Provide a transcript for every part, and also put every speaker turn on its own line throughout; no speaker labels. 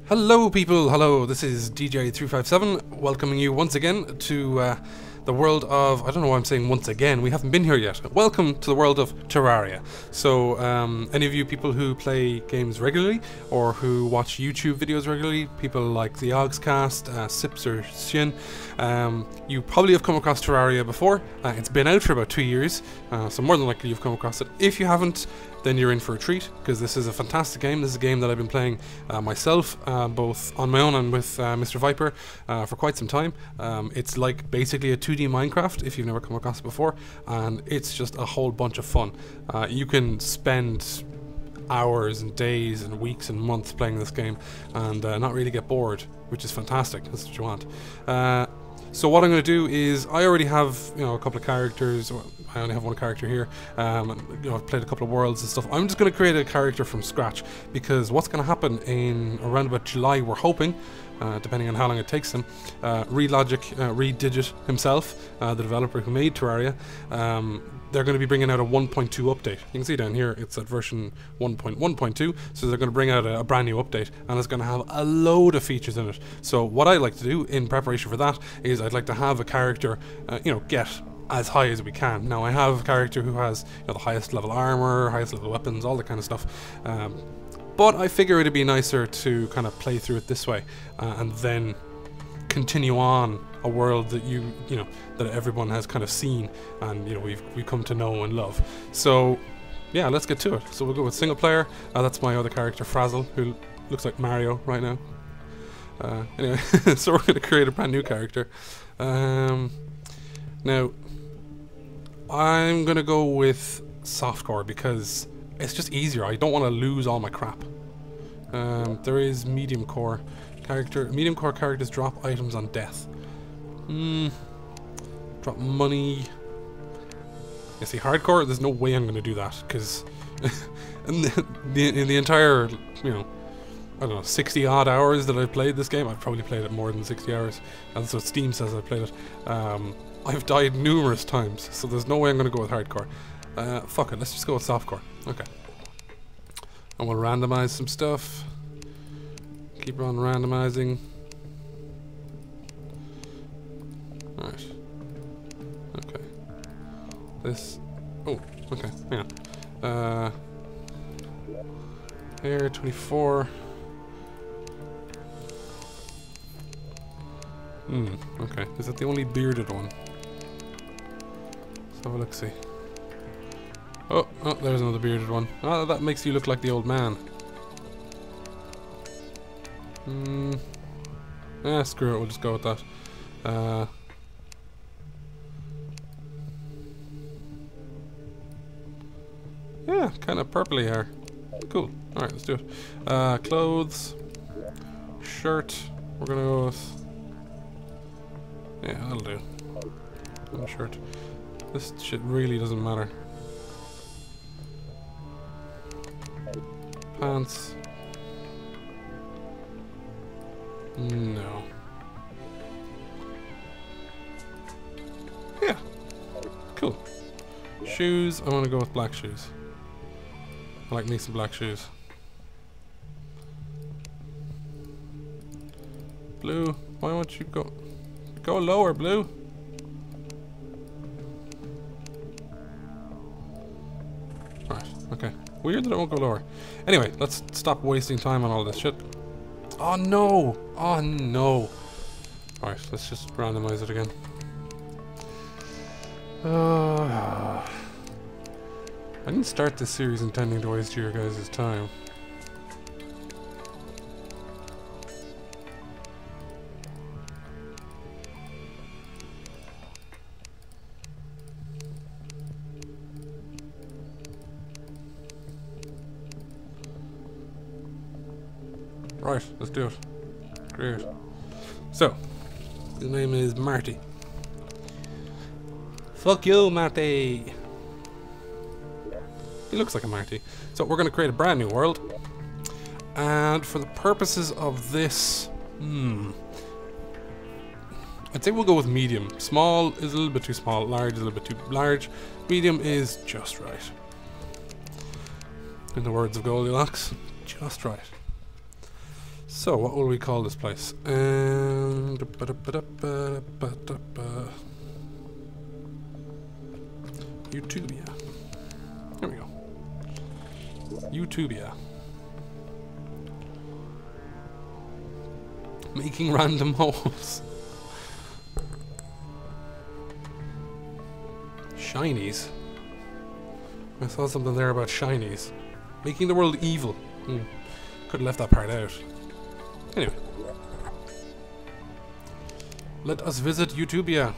Hello people, hello, this is DJ357 welcoming you once again to the world of, I don't know why I'm saying once again, we haven't been here yet. Welcome to the world of Terraria. So any of you people who play games regularly or who watch YouTube videos regularly, people like the Ogscast, Sips or Shin, you probably have come across Terraria before. It's been out for about 2 years, so more than likely you've come across it. If you haven't, then you're in for a treat, because this is a fantastic game. This is a game that I've been playing myself, both on my own and with Mr. Viper, for quite some time. It's like basically a 2D Minecraft, if you've never come across it before, and it's just a whole bunch of fun. You can spend hours and days and weeks and months playing this game and not really get bored, which is fantastic. That's what you want. So what I'm going to do is, I already have, a couple of characters. I only have one character here. I've played a couple of worlds and stuff. I'm just going to create a character from scratch, because what's going to happen in around about July, we're hoping, depending on how long it takes them, Reed Digit himself, the developer who made Terraria, they're going to be bringing out a 1.2 update. You can see down here it's at version 1.1.2, so they're going to bring out a brand new update, and it's going to have a load of features in it. So what I like to do in preparation for that is I'd like to have a character, get as high as we can. Now I have a character who has the highest level armor, highest level weapons, all that kind of stuff. But I figure it'd be nicer to kind of play through it this way, and then continue on a world that that everyone has kind of seen, and we've come to know and love. So yeah, let's get to it. So we'll go with single player. That's my other character, Frazzle, who looks like Mario right now. Anyway, so we're going to create a brand new character. Now I'm going to go with softcore because it's just easier. I don't want to lose all my crap. There is medium core character. Medium core characters drop items on death. Drop money. You see, hardcore, there's no way I'm going to do that, because in the entire, I don't know, 60 odd hours that I've played this game, I've probably played it more than 60 hours. That's what Steam says I've played it. I've died numerous times, so there's no way I'm going to go with hardcore. Fuck it, let's just go with softcore. Okay. And we'll randomize some stuff. Keep on randomizing. Alright. Okay. This. Oh, okay. Yeah. Here, 24. Okay. Is that the only bearded one? Let's have a look, see. Oh, there's another bearded one. Oh, that makes you look like the old man. Screw it, we'll just go with that. Yeah, kind of purpley hair. Cool. Alright, let's do it. Clothes. Shirt. We're gonna go with... Yeah, that'll do. And shirt. This shit really doesn't matter. Pants. No. Yeah. Cool. Shoes. I want to go with black shoes. I like me some black shoes. Blue. Why won't you go lower, Blue? Alright, okay. Weird that it won't go lower. Anyway, let's stop wasting time on all this shit. Oh no! Oh no! Alright, let's just randomize it again. I didn't start this series intending to waste your guys' time. Right, let's do it. Great. So, his name is Marty. Fuck you, Marty! He looks like a Marty. So we're going to create a brand new world. And for the purposes of this... I'd say we'll go with medium. Small is a little bit too small, large is a little bit too large. Medium is just right. In the words of Goldilocks, just right. So, what will we call this place? Utubia. There we go. Utubia. Making random holes. Shinies. I saw something there about shinies. Making the world evil. Could have left that part out. Anyway. Let us visit Utubia.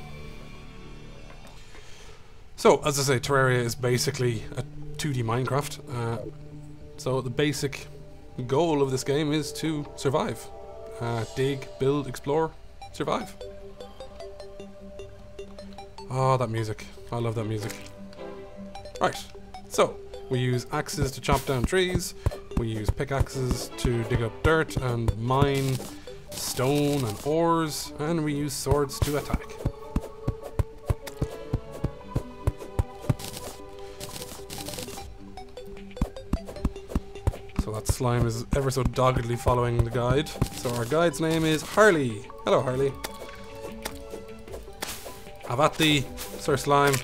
So, as I say, Terraria is basically a 2D Minecraft. So the basic goal of this game is to survive. Dig, build, explore, survive. Oh, that music. I love that music. Right, so we use axes to chop down trees, we use pickaxes to dig up dirt and mine stone and ores, and we use swords to attack. So that slime is ever so doggedly following the guide. So our guide's name is Harley. Hello, Harley. Have at thee, Sir Slime.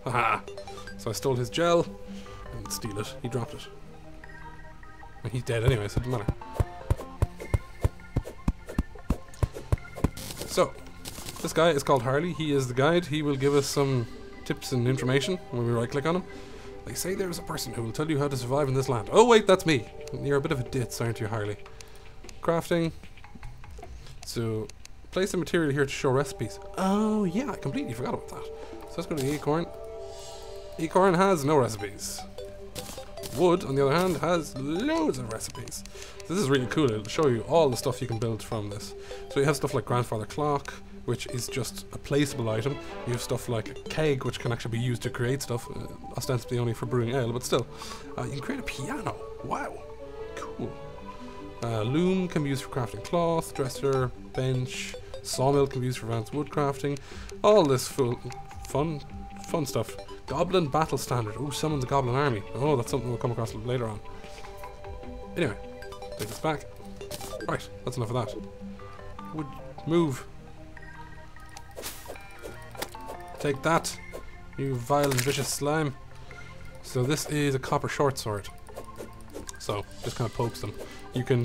Haha. So I stole his gel. I didn't steal it, he dropped it. And he's dead anyway, so it doesn't matter. So, this guy is called Harley. He is the guide. He will give us some tips and information when we right click on him. They say there is a person who will tell you how to survive in this land. Oh wait, that's me. You're a bit of a ditz, aren't you, Harley? Crafting. So, place a material here to show recipes. Oh yeah, I completely forgot about that. So let's go to the acorn. Acorn has no recipes. Wood, on the other hand, has loads of recipes. So this is really cool. It'll show you all the stuff you can build from this. So you have stuff like grandfather clock, which is just a placeable item. You have stuff like a keg, which can actually be used to create stuff, ostensibly only for brewing ale, but still. You can create a piano. Wow. Cool. Loom can be used for crafting cloth, dresser, bench, sawmill can be used for advanced wood crafting. All this fun stuff. Goblin battle standard. Oh, summons a goblin army. Oh, that's something we'll come across later on. Anyway, take this back. Right, that's enough of that. Would move. Take that, you vile and vicious slime. So this is a copper short sword. So, just kind of pokes them. You can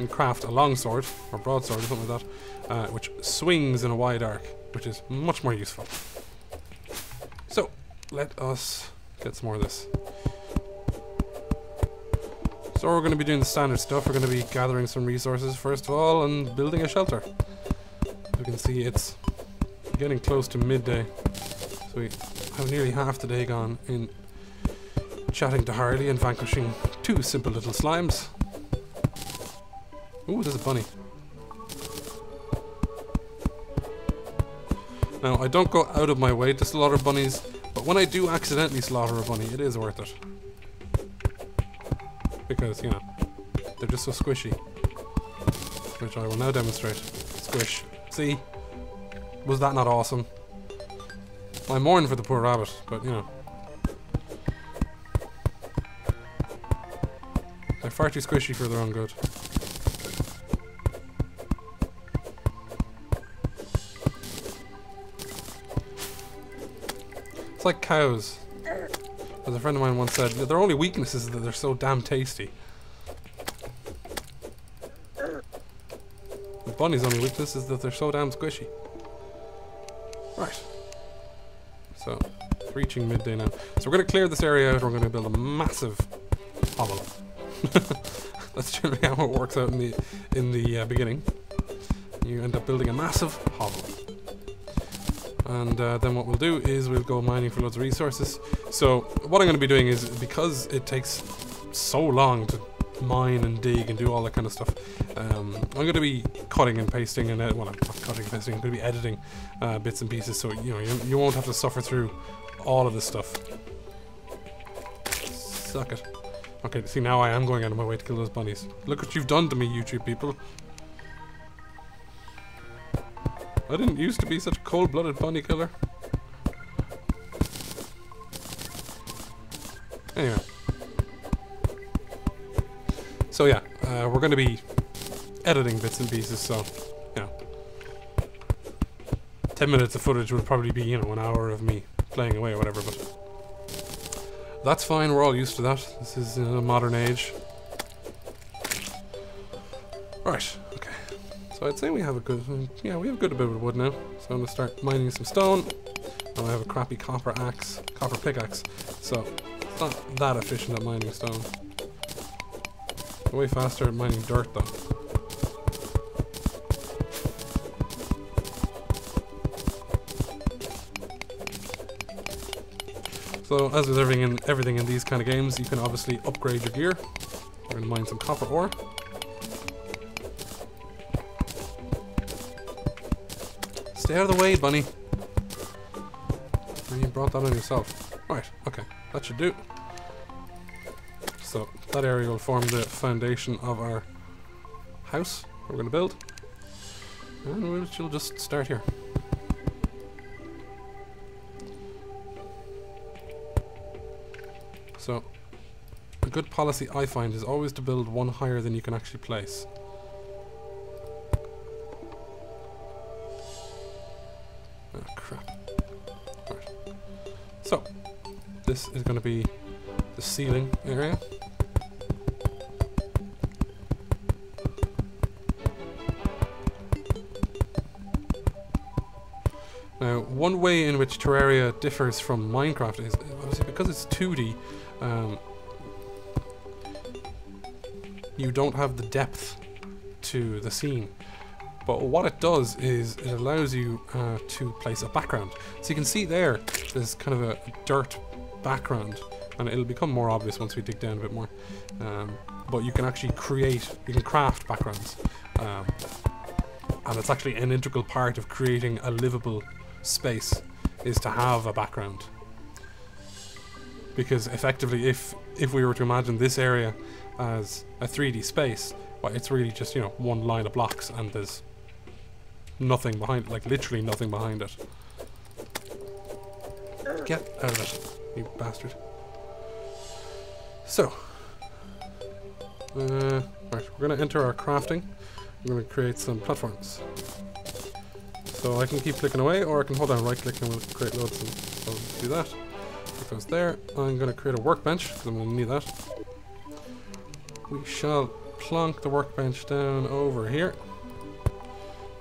craft a long sword, or broadsword or something like that, which swings in a wide arc, which is much more useful. So, let us get some more of this. So we're going to be doing the standard stuff. We're going to be gathering some resources first of all and building a shelter. As you can see, it's getting close to midday. So we have nearly half the day gone in chatting to Harley and vanquishing two simple little slimes. Ooh, there's a bunny. Now, I don't go out of my way to slaughter bunnies, but when I do accidentally slaughter a bunny, it is worth it. Because, you know, they're just so squishy. Which I will now demonstrate. Squish. See? Was that not awesome? I mourn for the poor rabbit, but, you know. They're far too squishy for their own good. It's like cows. As a friend of mine once said, their only weakness is that they're so damn tasty. The bunny's only weakness is that they're so damn squishy. Right. So, it's reaching midday now. So we're going to clear this area out, we're going to build a massive hovel. That's generally how it works out in the beginning. You end up building a massive hovel. And then what we'll do is we'll go mining for loads of resources. So what I'm going to be doing is, because it takes so long to mine and dig and do all that kind of stuff, I'm going to be cutting and pasting and well, I'm not cutting and pasting, I'm going to be editing bits and pieces, so you know you won't have to suffer through all of this stuff. Suck it. Okay, see, now I am going out of my way to kill those bunnies. Look what you've done to me, YouTube people. I didn't used to be such a cold-blooded bunny killer. Anyway. So yeah, we're going to be editing bits and pieces, so, you know, 10 minutes of footage would probably be, you know, an hour of me playing away or whatever, but that's fine, we're all used to that. This is in a modern age. Right, okay. So I'd say we have a good, yeah, we have a good bit of wood now. So I'm going to start mining some stone. And I have a crappy copper pickaxe, so it's not that efficient at mining stone. Way faster at mining dirt though. So as with everything in these kind of games, you can obviously upgrade your gear. We're going to mine some copper ore. Stay out of the way, bunny. You brought that on yourself. Right, okay, that should do. So that area will form the foundation of our house we're going to build. And we'll just start here. So a good policy I find is always to build one higher than you can actually place. Oh crap. Right. So this is going to be the ceiling area. Now, one way in which Terraria differs from Minecraft is obviously because it's 2D. You don't have the depth to the scene, but what it does is it allows you to place a background. So you can see there's kind of a dirt background, and it'll become more obvious once we dig down a bit more. But you can actually craft backgrounds, and it's actually an integral part of creating a livable space is to have a background. Because effectively, if we were to imagine this area as a 3D space, well, it's really just, you know, one line of blocks and there's nothing behind it, like literally nothing behind it. Get out of it, you bastard. So, right, we're going to enter our crafting. We're going to create some platforms. So I can keep clicking away, or I can hold down right click and we'll create loads of them. So let's do that. It goes there. I'm going to create a workbench because I'm going to need that. We shall plonk the workbench down over here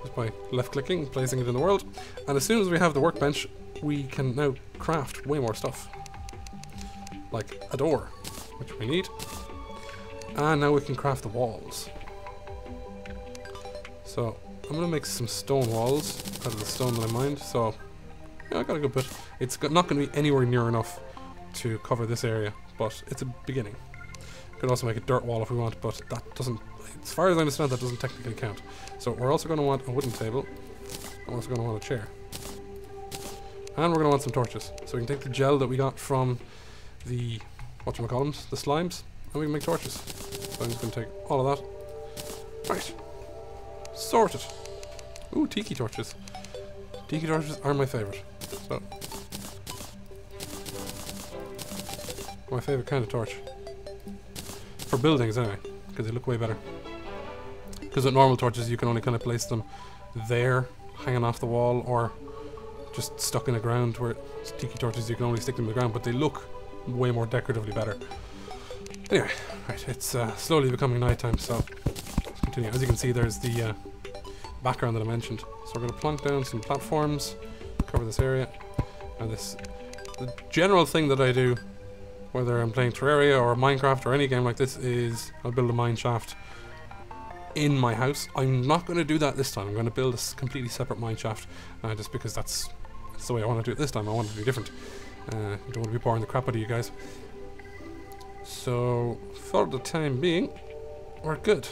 just by left clicking and placing it in the world. And as soon as we have the workbench, we can now craft way more stuff, like a door, which we need. And now we can craft the walls. So I'm going to make some stone walls out of the stone that I mined. So yeah, I got a good bit. It's not going to be anywhere near enough to cover this area, but it's a beginning. Could also make a dirt wall if we want, but that doesn't, as far as I understand, that doesn't technically count. So we're also going to want a wooden table. We're also going to want a chair. And we're going to want some torches. So we can take the gel that we got from the, whatchamacallums, the slimes, and we can make torches. So I'm just going to take all of that. Right. Sorted. Ooh, tiki torches. Tiki torches are my favourite. So, my favourite kind of torch. For buildings anyway, because they look way better. Because with normal torches you can only kind of place them there, hanging off the wall, or just stuck in the ground, where tiki torches you can only stick them in the ground, but they look way more decoratively better. Anyway, right, it's slowly becoming nighttime, so let's continue. As you can see, there's the background that I mentioned. So we're going to plonk down some platforms, cover this area, and the general thing that I do, whether I'm playing Terraria or Minecraft or any game like this, is I'll build a mine shaft in my house. I'm not going to do that this time. I'm going to build a completely separate mine shaft, just because that's the way I want to do it this time. I want it to be different. I don't want to be boring the crap out of you guys. So for the time being, we're good.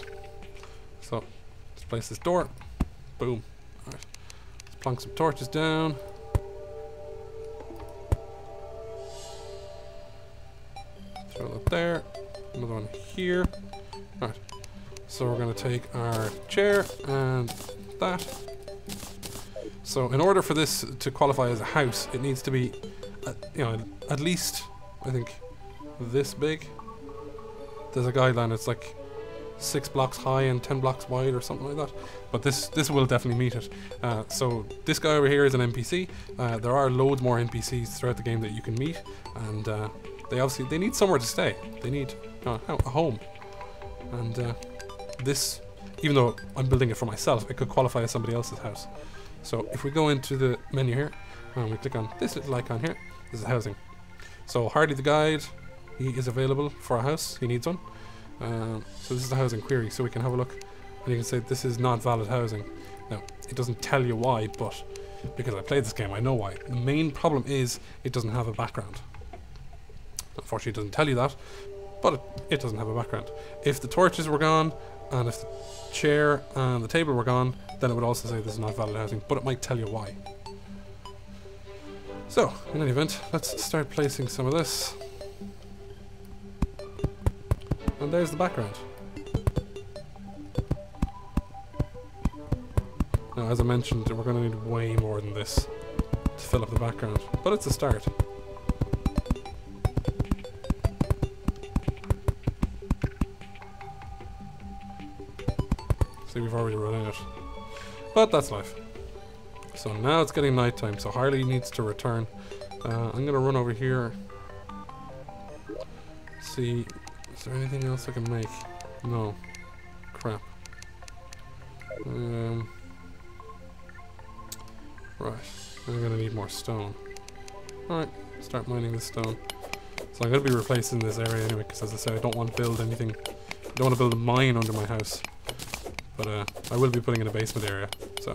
So let's place this door. Boom. Alright. Let's plonk some torches down. Throw that there. Another one here. Alright. So we're going to take our chair and that. So in order for this to qualify as a house, it needs to be, at least, I think, this big. There's a guideline. It's like 6 blocks high and 10 blocks wide or something like that. But this will definitely meet it. So this guy over here is an NPC. There are loads more NPCs throughout the game that you can meet, and they need somewhere to stay. They need a home. And this, even though I'm building it for myself, it could qualify as somebody else's house. So if we go into the menu here and we click on this little icon here, this is housing. So Hardy the guide, he is available for a house. He needs one. So this is the housing query, so we can have a look and you can say this is not valid housing. Now it doesn't tell you why, but because I played this game I know why. The main problem is it doesn't have a background. Unfortunately it doesn't tell you that, but it doesn't have a background. If the torches were gone and if the chair and the table were gone, then it would also say this is not valid housing, but it might tell you why. So in any event, let's start placing some of this. And there's the background. Now, as I mentioned, we're going to need way more than this to fill up the background, but it's a start. See, we've already run out. But that's life. So now it's getting nighttime, so Harley needs to return. I'm going to run over here. See, is there anything else I can make? No. Crap. Right. I'm going to need more stone. Alright, start mining this stone. So I'm going to be replacing this area anyway, because as I said, I don't want to build anything. I don't want to build a mine under my house. But I will be putting in a basement area, so.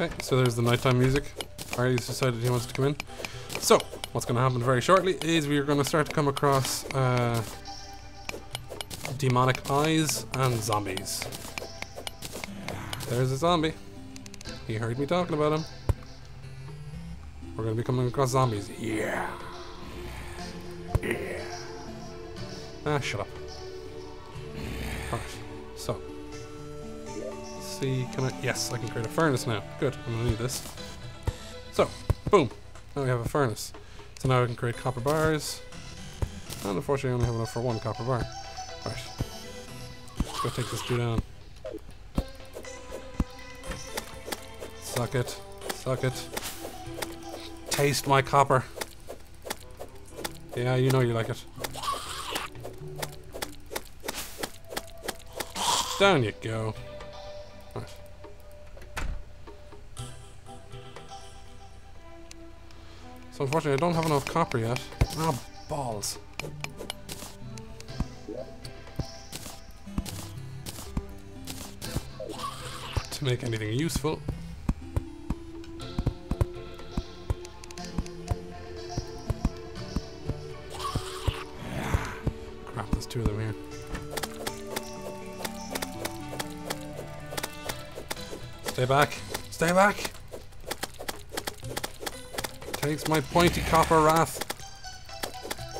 Okay, so there's the nighttime music. Harley's decided he wants to come in. So, what's going to happen very shortly is we are going to start to come across demonic eyes and zombies. There's a zombie. He heard me talking about him. We're going to be coming across zombies. Yeah. Yeah. Ah, shut up. Alright, so. See, can I? Yes, I can create a furnace now. Good, I'm going to need this. So, boom. Now we have a furnace. So now I can create copper bars. And unfortunately I only have enough for one copper bar. Right. Let's go take this dude down. Suck it. Suck it. Taste my copper. Yeah, you know you like it. Down you go. Right. So unfortunately I don't have enough copper yet. Ah, balls. To make anything useful. Crap, there's two of them here. Stay back. Stay back! Takes my pointy copper wrath.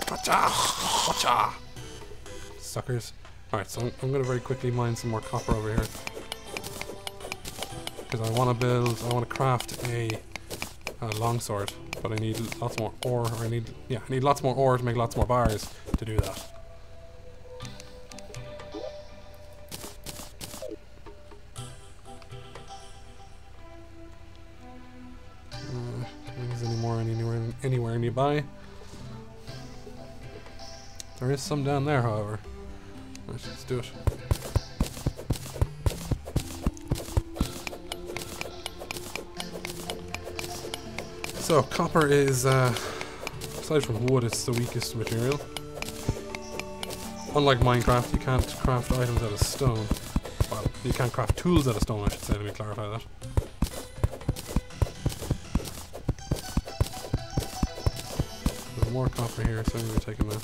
Gotcha! Gotcha! Suckers. Alright, so I'm going to very quickly mine some more copper over here. Because I want to craft a longsword. But I need lots more ore, or I need lots more ore to make lots more bars to do that. Is any more anywhere nearby? There is some down there, however. Right, let's do it. So copper is, aside from wood, it's the weakest material. Unlike Minecraft, you can't craft items out of stone. Well, you can't craft tools out of stone, I should say, let me clarify that. There's more copper here, so I'm going to be taking that.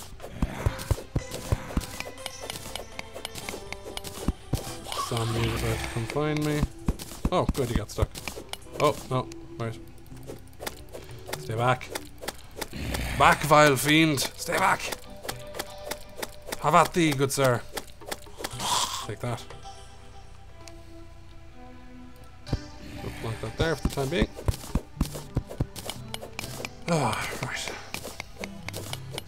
Zombie is about to come find me. Oh, good, he got stuck. Oh, no, right. Stay back. Back, vile fiend! Stay back! Have at thee, good sir. Take that. that there for the time being. Ah, right.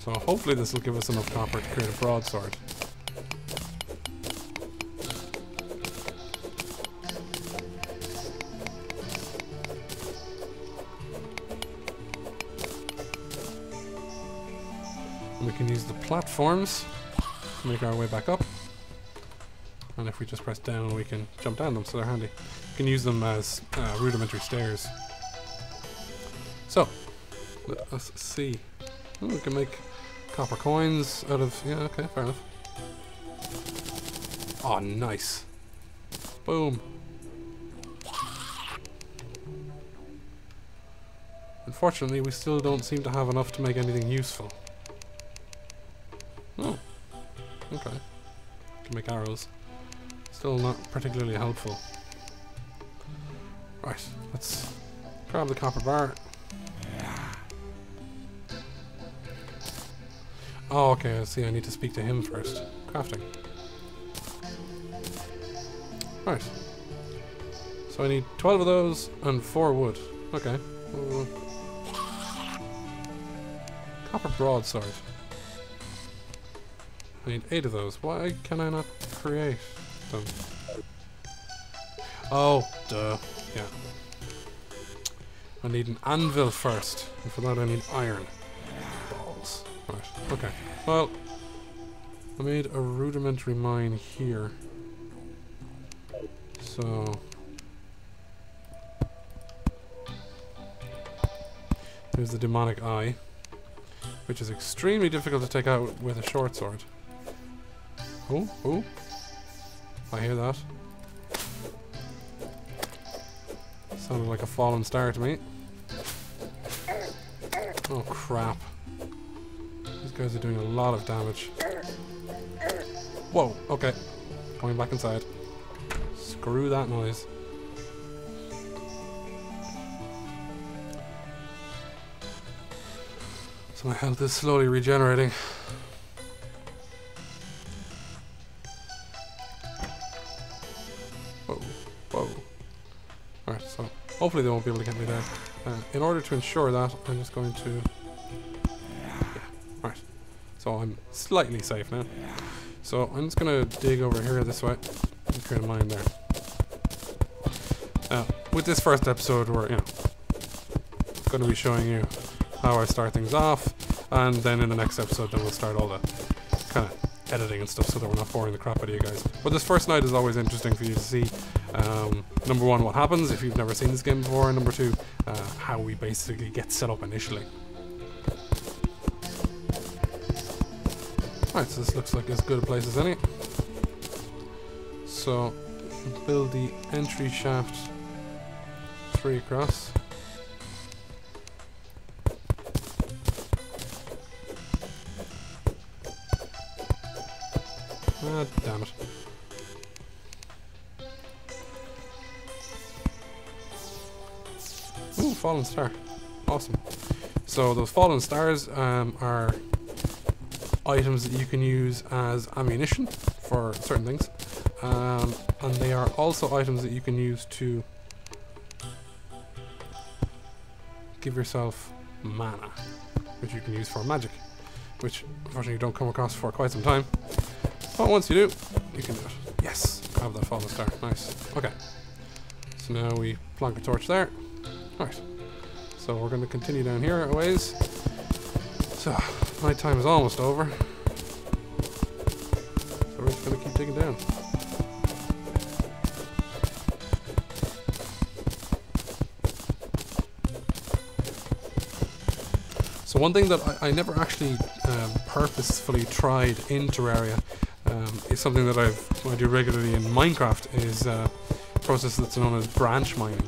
So hopefully this will give us enough copper to create a broadsword. And we can use the platforms to make our way back up. And if we just press down, we can jump down them, so they're handy. You can use them as rudimentary stairs. So, let us see. Oh, we can make copper coins out of... Yeah, okay, fair enough. Oh, nice. Boom. Unfortunately, we still don't seem to have enough to make anything useful. Oh, okay. Can make arrows. Still not particularly helpful. Right, let's grab the copper bar. Oh, okay, I see. I need to speak to him first. Crafting. Right. So I need 12 of those and 4 wood. Okay. Copper broadsword. I need 8 of those. Why can I not create them? Oh, duh. Yeah. I need an anvil first. And for that I need iron. Balls. Right. Okay. Well, I made a rudimentary mine here. So... here's the demonic eye, which is extremely difficult to take out with a short sword. Oh, oh. I hear that. Sounded like a fallen star to me. Oh crap. These guys are doing a lot of damage. Whoa, okay. Going back inside. Screw that noise. So my health is slowly regenerating. Whoa, whoa. Alright, so hopefully they won't be able to get me there. In order to ensure that, I'm just going to... yeah, alright. So I'm slightly safe now. So I'm just going to dig over here this way and create a mine there. With this first episode, we're, going to be showing you how I start things off, and then in the next episode then we'll start all the kind of editing and stuff so that we're not boring the crap out of you guys. But this first night is always interesting for you to see, number one, what happens if you've never seen this game before, and number two, how we basically get set up initially. Alright, so this looks like as good a place as any. So, build the entry shaft 3 across. Ah, damn it. Ooh, fallen star. Awesome. So those fallen stars are items that you can use as ammunition for certain things. And they are also items that you can use to give yourself mana, which you can use for magic, which unfortunately you don't come across for quite some time. But once you do, you can do it. Yes! Grab that fallen star. Nice. Okay. So now we plonk a torch there. Alright. So we're going to continue down here a ways. So, night time is almost over. So we're just going to keep digging down. So one thing that I never actually purposefully tried in Terraria is something that I do regularly in Minecraft, is a process that's known as branch mining.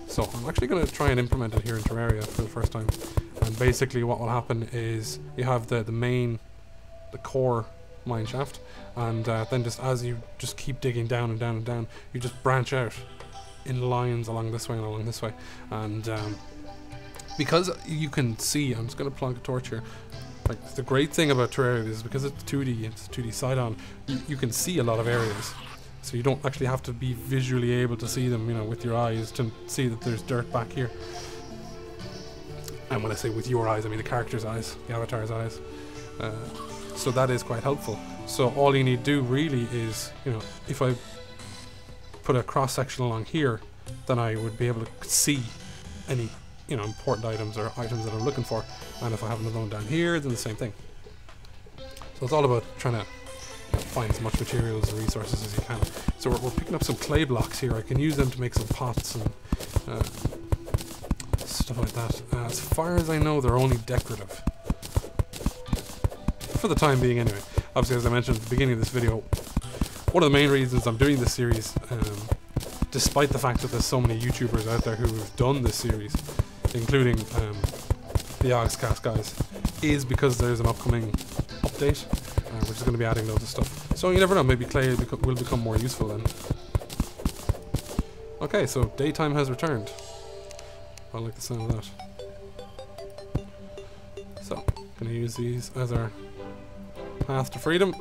So I'm actually going to try and implement it here in Terraria for the first time. And basically what will happen is you have the core mine shaft, and then just as you just keep digging down and down and down, you just branch out in lines along this way and along this way. And because you can see, I'm just going to plonk a torch here. Like, the great thing about Terraria is because it's 2D, it's 2D side-on, you can see a lot of areas. so you don't actually have to be visually able to see them, you know, with your eyes to see that there's dirt back here. And when I say with your eyes, I mean the character's eyes, the avatar's eyes. So that is quite helpful. So all you need to do really is, you know, if I put a cross section along here, then I would be able to see any, you know, important items or items that I'm looking for. And if I have another one down here, then the same thing. So it's all about trying to find as much materials and resources as you can. So we're picking up some clay blocks here. I can use them to make some pots and stuff like that. As far as I know, they're only decorative. For the time being anyway. Obviously, as I mentioned at the beginning of this video, one of the main reasons I'm doing this series, despite the fact that there's so many YouTubers out there who have done this series, including the Ogscast guys, is because there's an upcoming update, which is going to be adding loads of stuff. So you never know, maybe clay will become more useful then. Okay, so daytime has returned. I like the sound of that. So, gonna use these as our path to freedom.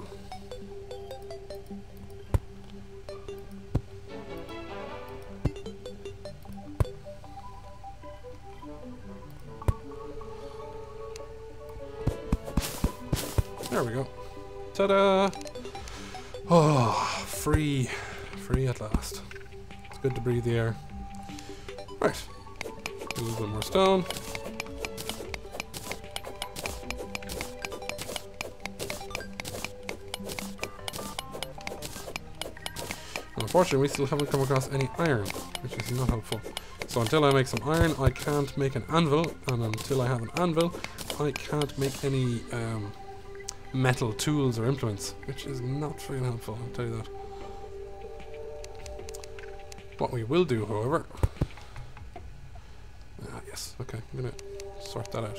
There we go. Ta-da! Oh, free at last. It's good to breathe the air. Right, a little bit more stone. Unfortunately, we still haven't come across any iron, which is not helpful. So until I make some iron, I can't make an anvil, and until I have an anvil, I can't make any metal tools or implements, which is not very helpful, I'll tell you that. What we will do, however... yes, okay, I'm going to sort that out.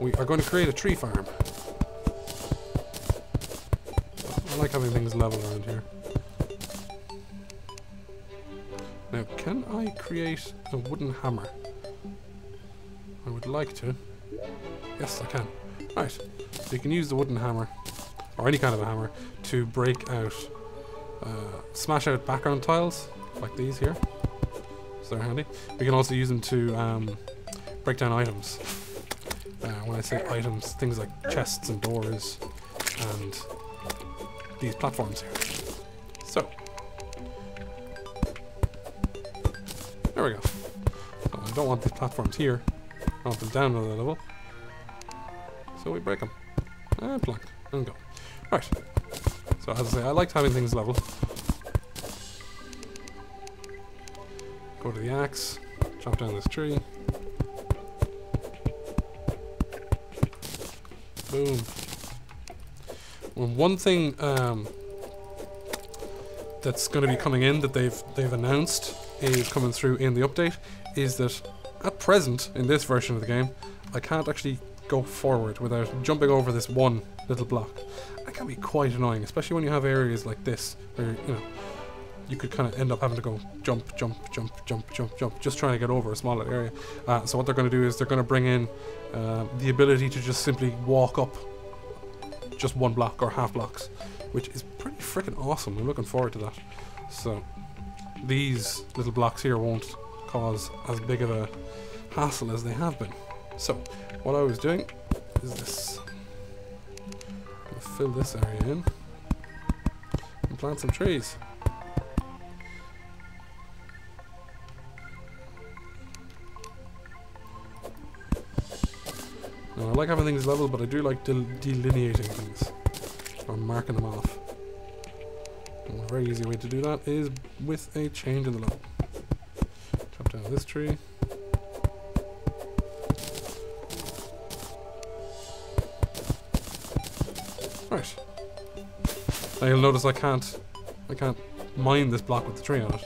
We are going to create a tree farm. I like having things level around here. Now, can I create a wooden hammer? I would like to. Yes, I can. Right, so you can use the wooden hammer, or any kind of a hammer, to break out, smash out background tiles, like these here. So they're handy. We can also use them to break down items. When I say items, things like chests and doors, and these platforms here. So, there we go. So I don't want these platforms here. I want them down another level. So we break them. And plank. And go. Right. So as I say, I like having things level. Go to the axe. Chop down this tree. Boom. Well, one thing that's going to be coming in that they've announced is coming through in the update is that at present in this version of the game I can't actually go forward without jumping over this one little block. That can be quite annoying, especially when you have areas like this where, you know, you could kind of end up having to go jump, jump, jump, jump, jump, jump, just trying to get over a smaller area. So what they're going to do is they're going to bring in the ability to just simply walk up just one block or half blocks, which is pretty freaking awesome. I'm looking forward to that. So these little blocks here won't cause as big of a hassle as they have been. So what I was doing is this. I'm going to fill this area in and plant some trees. Now I like having things level, but I do like delineating things or marking them off. And a very easy way to do that is with a change in the level. Chop down this tree. Right. Now you'll notice I can't mine this block with the tree on it.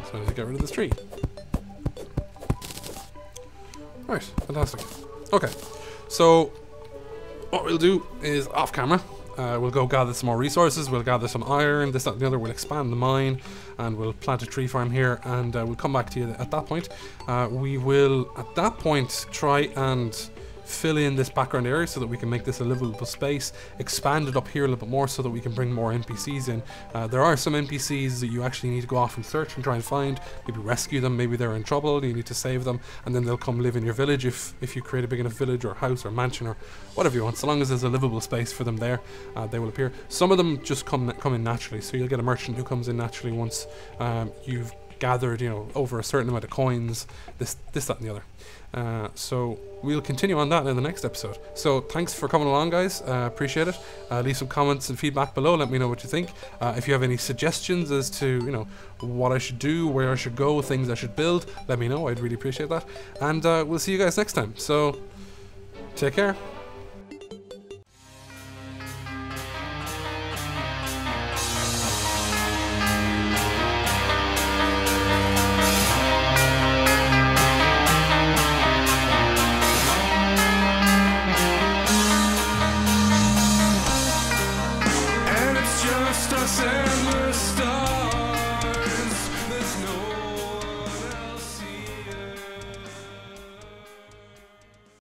So I need to get rid of this tree. Right, fantastic. Okay, so what we'll do is off camera, we'll go gather some more resources, we'll gather some iron, this, that and the other, we'll expand the mine, and we'll plant a tree farm here, and we'll come back to you at that point. We will, at that point, try and fill in this background area so that we can make this a livable space, expand it up here a little bit more so that we can bring more NPCs in. There are some NPCs that you actually need to go off and search and try and find, maybe rescue them, maybe they're in trouble, you need to save them, and then they'll come live in your village if you create a big enough village or house or mansion or whatever you want. So long as there's a livable space for them there, they will appear. Some of them just come in naturally, so you'll get a merchant who comes in naturally once you've gathered, over a certain amount of coins, this, that and the other. So we'll continue on that in the next episode. So thanks for coming along, guys. Appreciate it. Leave some comments and feedback below. Let me know what you think. If you have any suggestions as to what I should do, where I should go, things I should build, let me know. I'd really appreciate that. And we'll see you guys next time. So take care.